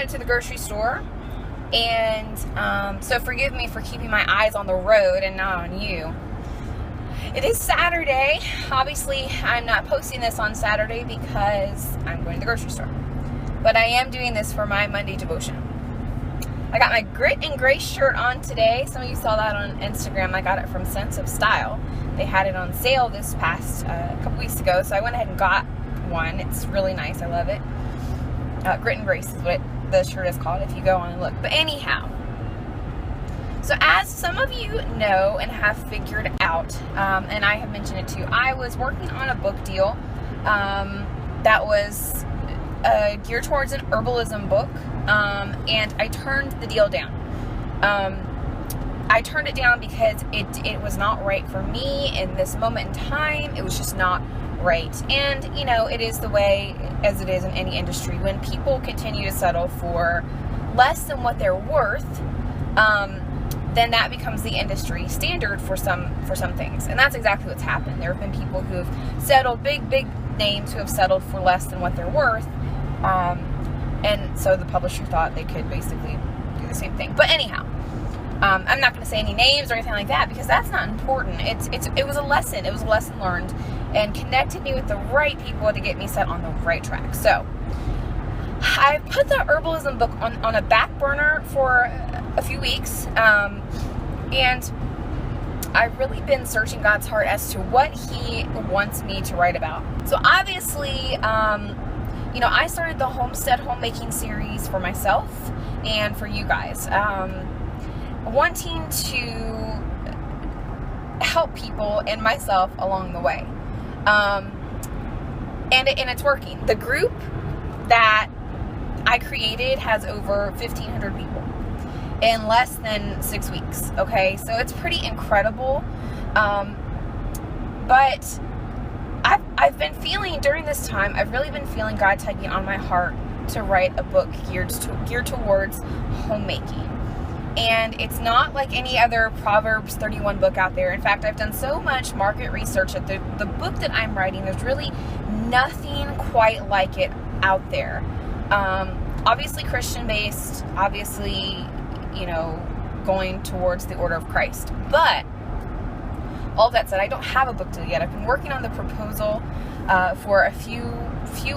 headed to the grocery store, and so forgive me for keeping my eyes on the road and not on you. It is Saturday. Obviously, I'm not posting this on Saturday because I'm going to the grocery store. But I am doing this for my Monday devotion. I got my Grit and Grace shirt on today. Some of you saw that on Instagram. I got it from Sense of Style. They had it on sale this past couple weeks ago, so I went ahead and got one. It's really nice. I love it. Grit and Grace is what the shirt is called if you go on and look. But anyhow, so as some of you know and have figured out, and I have mentioned it too, I was working on a book deal that was geared towards an herbalism book, and I turned the deal down. I turned it down because it was not right for me in this moment in time. It was just not right. And, you know, it is the way as it is in any industry. When people continue to settle for less than what they're worth, then that becomes the industry standard for some things. And that's exactly what's happened. There have been people who have settled, big names who have settled for less than what they're worth. And so the publisher thought they could basically do the same thing. But anyhow, I'm not going to say any names or anything like that because that's not important. It was a lesson. It was a lesson learned and connected me with the right people to get me set on the right track. So I put the herbalism book on a back burner for a few weeks, and I've really been searching God's heart as to what He wants me to write about. So obviously, you know, I started the Homestead Homemaking series for myself and for you guys, wanting to help people and myself along the way, and it's working. The group that I created has over 1,500 people in less than 6 weeks. Okay, so it's pretty incredible. But I've been feeling during this time, I've really been feeling God tugging on my heart to write a book geared towards homemaking. And it's not like any other Proverbs 31 book out there. In fact, I've done so much market research that the book that I'm writing, there's really nothing quite like it out there. Obviously Christian based, obviously, you know, going towards the order of Christ. But all that said, I don't have a book deal yet. I've been working on the proposal for a few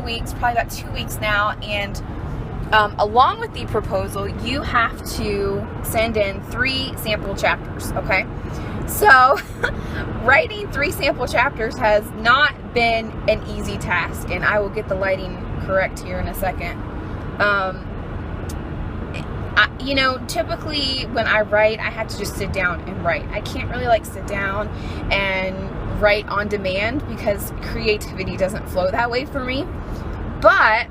weeks, probably about 2 weeks now, and along with the proposal, you have to send in 3 sample chapters, okay? So, writing 3 sample chapters has not been an easy task, and I will get the lighting correct here in a second. You know, typically when I write, I have to just sit down and write. I can't really like sit down and write on demand because creativity doesn't flow that way for me. But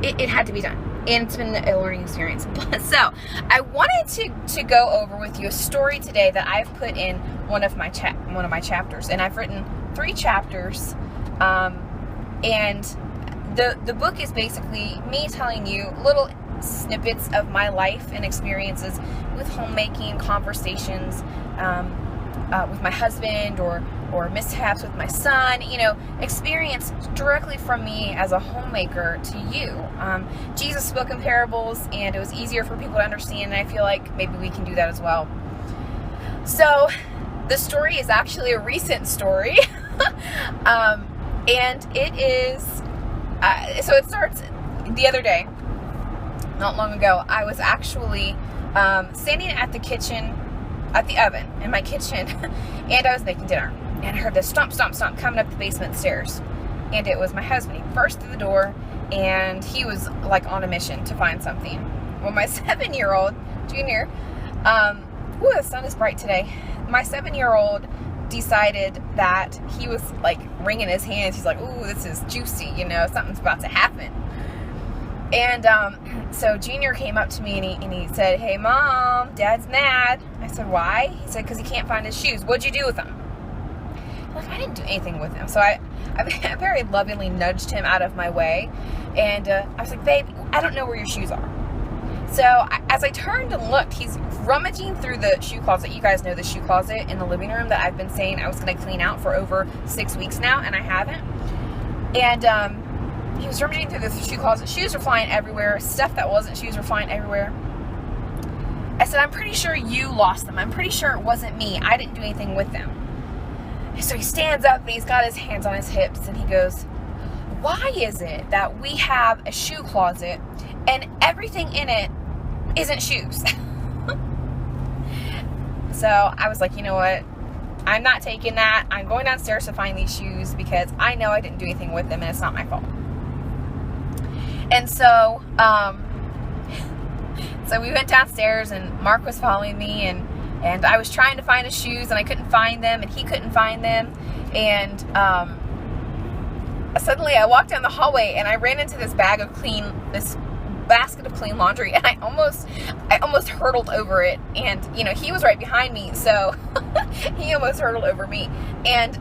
it had to be done, and it's been a learning experience. So I wanted to go over with you a story today that I've put in one of my chapters, and I've written 3 chapters, and the book is basically me telling you little snippets of my life and experiences with homemaking, conversations with my husband, or mishaps with my son, you know, experience directly from me as a homemaker to you. Jesus spoke in parables, and it was easier for people to understand, and I feel like maybe we can do that as well. So the story is actually a recent story, and it is, so it starts the other day, not long ago. I was actually standing at the oven in my kitchen, and I was making dinner, and I heard this stomp, stomp, stomp coming up the basement stairs, and it was my husband. He burst through the door, and he was like on a mission to find something. Well, my 7-year-old, Junior, ooh, the sun is bright today. My 7-year-old decided that he was like wringing his hands. He's like, ooh, this is juicy, you know, something's about to happen. And so Junior came up to me, and he said, hey, Mom, Dad's mad. I said, why? He said, because he can't find his shoes. What'd you do with them? I'm like, I didn't do anything with them. So I very lovingly nudged him out of my way. And I was like, babe, I don't know where your shoes are. So as I turned and looked, he's rummaging through the shoe closet. You guys know the shoe closet in the living room that I've been saying I was going to clean out for over 6 weeks now, and I haven't. And he was rummaging through the shoe closet. Shoes were flying everywhere. Stuff that wasn't shoes were flying everywhere. I said, I'm pretty sure you lost them. I'm pretty sure it wasn't me. I didn't do anything with them. So he stands up and he's got his hands on his hips and he goes, why is it that we have a shoe closet and everything in it isn't shoes? So I was like, you know what? I'm not taking that. I'm going downstairs to find these shoes because I know I didn't do anything with them and it's not my fault. And so, so we went downstairs and Mark was following me and I was trying to find his shoes and I couldn't find them and he couldn't find them. And suddenly I walked down the hallway and I ran into this basket of clean laundry and I almost hurtled over it. And, you know, he was right behind me, so he almost hurtled over me. And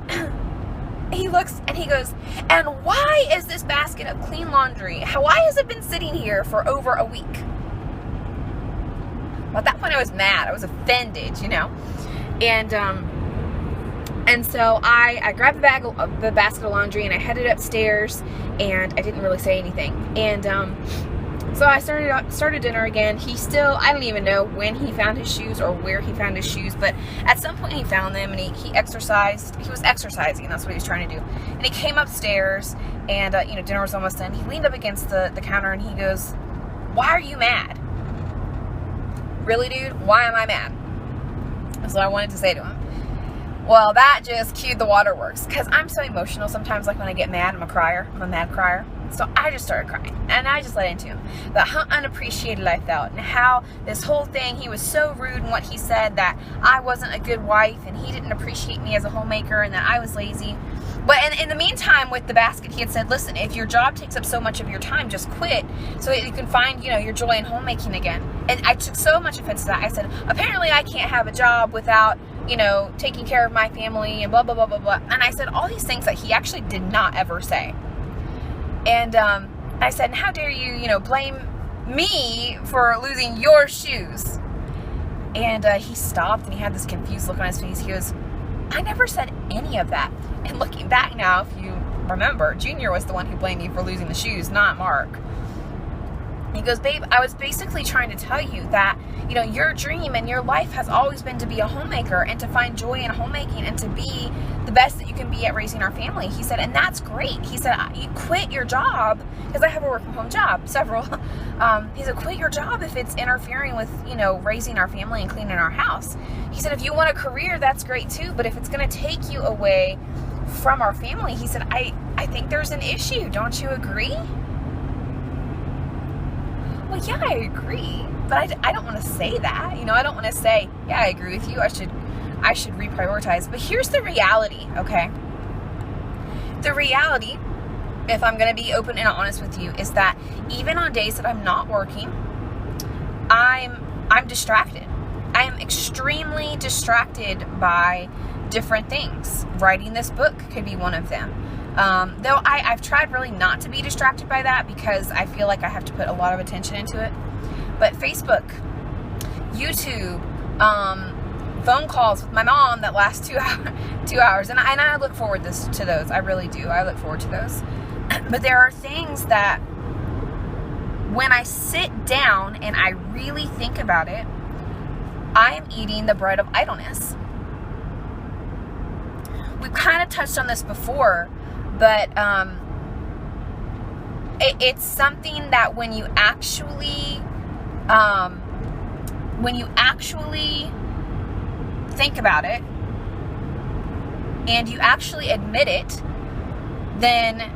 he looks and he goes, and why is this basket of clean laundry, why has it been sitting here for over a week? Well, at that point I was mad. I was offended, you know. And so I grabbed the basket of laundry and I headed upstairs and I didn't really say anything. And so I started dinner again. I don't even know when he found his shoes or where he found his shoes, but at some point he found them and he exercised. He was exercising, that's what he was trying to do. And he came upstairs and, you know, dinner was almost done. He leaned up against the counter and he goes, why are you mad? Really, dude? Why am I mad? That's what I wanted to say to him. Well, that just cued the waterworks because I'm so emotional sometimes. Like when I get mad, I'm a crier. I'm a mad crier. So I just started crying and I just let into him about how unappreciated I felt and how this whole thing, he was so rude in what he said, that I wasn't a good wife and he didn't appreciate me as a homemaker and that I was lazy. But in the meantime, with the basket, he had said, listen, if your job takes up so much of your time, just quit so that you can find, you know, your joy in homemaking again. And I took so much offense to that. I said, apparently I can't have a job without, you know, taking care of my family and blah, blah, blah, blah, blah. And I said all these things that he actually did not ever say. And I said, how dare you, you know, blame me for losing your shoes? And he stopped and he had this confused look on his face. He goes, I never said any of that. And looking back now, if you remember, Junior was the one who blamed me for losing the shoes, not Mark. He goes, babe, I was basically trying to tell you that, you know, your dream and your life has always been to be a homemaker and to find joy in homemaking and to be the best that you can be at raising our family. He said, and that's great. He said, you quit your job, because I have a work from home job, several. He said, quit your job if it's interfering with, you know, raising our family and cleaning our house. He said, if you want a career, that's great too, but if it's going to take you away from our family, he said, I think there's an issue. Don't you agree? Well, yeah, I agree, but I don't want to say that. You know, I don't want to say, yeah, I agree with you. I should reprioritize. But here's the reality, okay? The reality, if I'm going to be open and honest with you, is that even on days that I'm not working, I'm distracted. I am extremely distracted by different things. Writing this book could be one of them. Though I've tried really not to be distracted by that because I feel like I have to put a lot of attention into it. But Facebook, YouTube, phone calls with my mom that last 2 hours. And I look forward to those. I really do. I look forward to those. But there are things that when I sit down and I really think about it, I am eating the bread of idleness. We've kind of touched on this before, but it's something that when you actually think about it and you actually admit it, then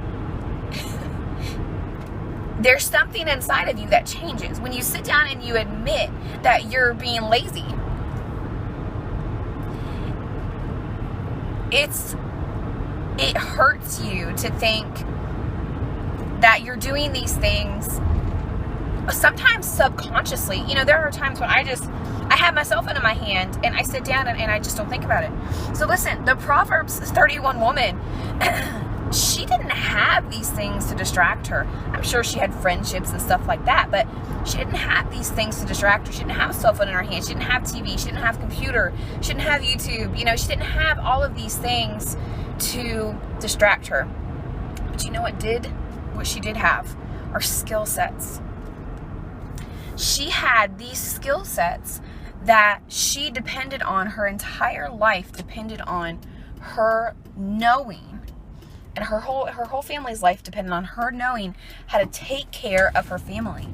there's something inside of you that changes. When you sit down and you admit that you're being lazy, it hurts you to think that you're doing these things sometimes subconsciously. You know, there are times when I have my cell phone in my hand and I sit down and I just don't think about it. So listen, the Proverbs 31 woman, she didn't have these things to distract her. I'm sure she had friendships and stuff like that, but she didn't have these things to distract her. She didn't have a cell phone in her hand. She didn't have TV. She didn't have a computer. She didn't have YouTube. You know, she didn't have all of these things to distract her. But you know what did? what she did have are skill sets. She had these skill sets that she depended on, her entire life depended on her knowing, and her whole family's life depended on her knowing how to take care of her family.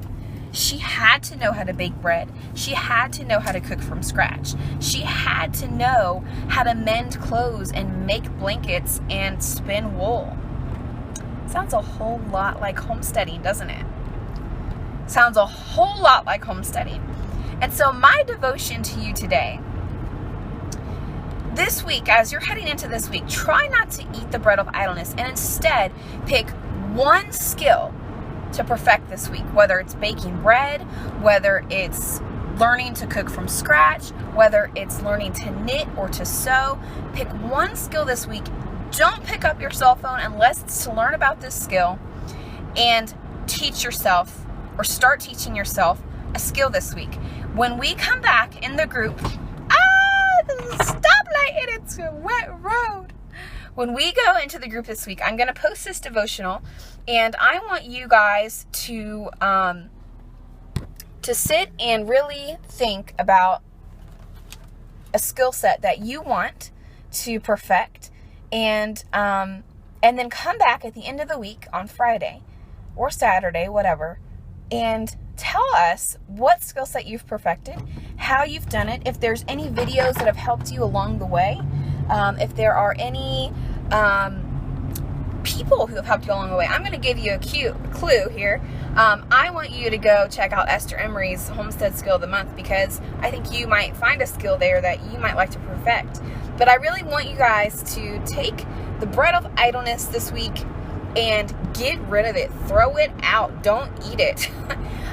She had to know how to bake bread. She had to know how to cook from scratch. She had to know how to mend clothes and make blankets and spin wool. Sounds a whole lot like homesteading, doesn't it? Sounds a whole lot like homesteading. And so my devotion to you today, this week, as you're heading into this week, try not to eat the bread of idleness and instead pick one skill to perfect this week, whether it's baking bread, whether it's learning to cook from scratch, whether it's learning to knit or to sew. Pick one skill this week. Don't pick up your cell phone unless it's to learn about this skill, and teach yourself or start teaching yourself a skill this week. When we come back in the group, stoplight and it's a wet road. When we go into the group this week, I'm going to post this devotional, and I want you guys to sit and really think about a skill set that you want to perfect, and then come back at the end of the week on Friday or Saturday, whatever, and tell us what skill set you've perfected, how you've done it, if there's any videos that have helped you along the way, if there are any people who have helped you along the way. I'm going to give you a clue here. I want you to go check out Esther Emery's Homestead Skill of the Month, because I think you might find a skill there that you might like to perfect. But I really want you guys to take the bread of idleness this week and get rid of it. Throw it out. Don't eat it.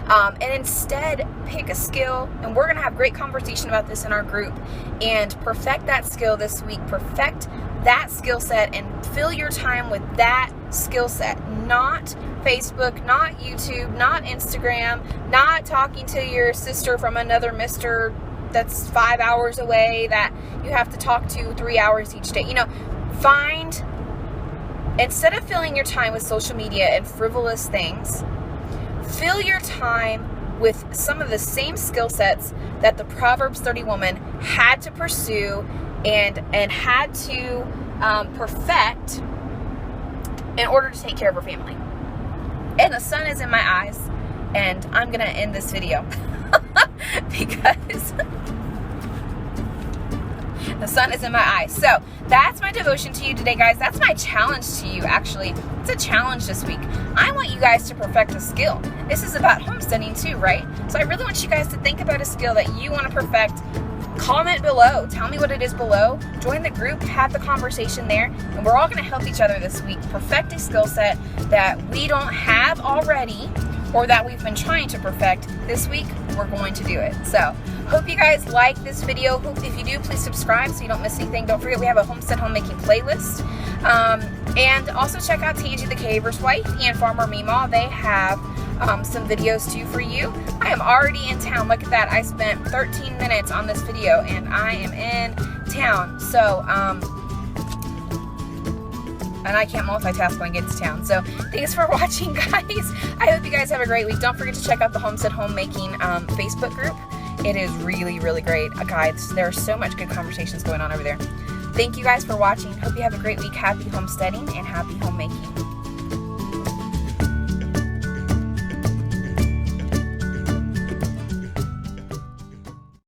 And instead pick a skill, and we're going to have great conversation about this in our group, and perfect that skill this week. Perfect that skill set and fill your time with that skill set. Not Facebook, not YouTube, not Instagram, not talking to your sister from another mister that's 5 hours away that you have to talk to 3 hours each day. Instead of filling your time with social media and frivolous things, fill your time with some of the same skill sets that the Proverbs 30 woman had to pursue and had to perfect in order to take care of her family. And the sun is in my eyes, and I'm going to end this video because the sun is in my eyes. So that's my devotion to you today, guys. That's my challenge to you, actually. It's a challenge this week. I want you guys to perfect a skill. This is about homesteading too, right? So I really want you guys to think about a skill that you want to perfect. Comment below. Tell me what it is below. Join the group. Have the conversation there. And we're all going to help each other this week perfect a skill set that we don't have already, or that we've been trying to perfect. This week, we're going to do it. So, hope you guys like this video. If you do, please subscribe so you don't miss anything. Don't forget we have a Homestead Homemaking playlist. And also check out Tangi the Caver's Wife and Farmer Meemaw. They have some videos too for you. I am already in town. Look at that. I spent 13 minutes on this video and I am in town. So, and I can't multitask when I get to town. So thanks for watching, guys. I hope you guys have a great week. Don't forget to check out the Homestead Homemaking Facebook group. It is really, really great. Guys, there's so much good conversations going on over there. Thank you guys for watching. Hope you have a great week. Happy homesteading and happy homemaking.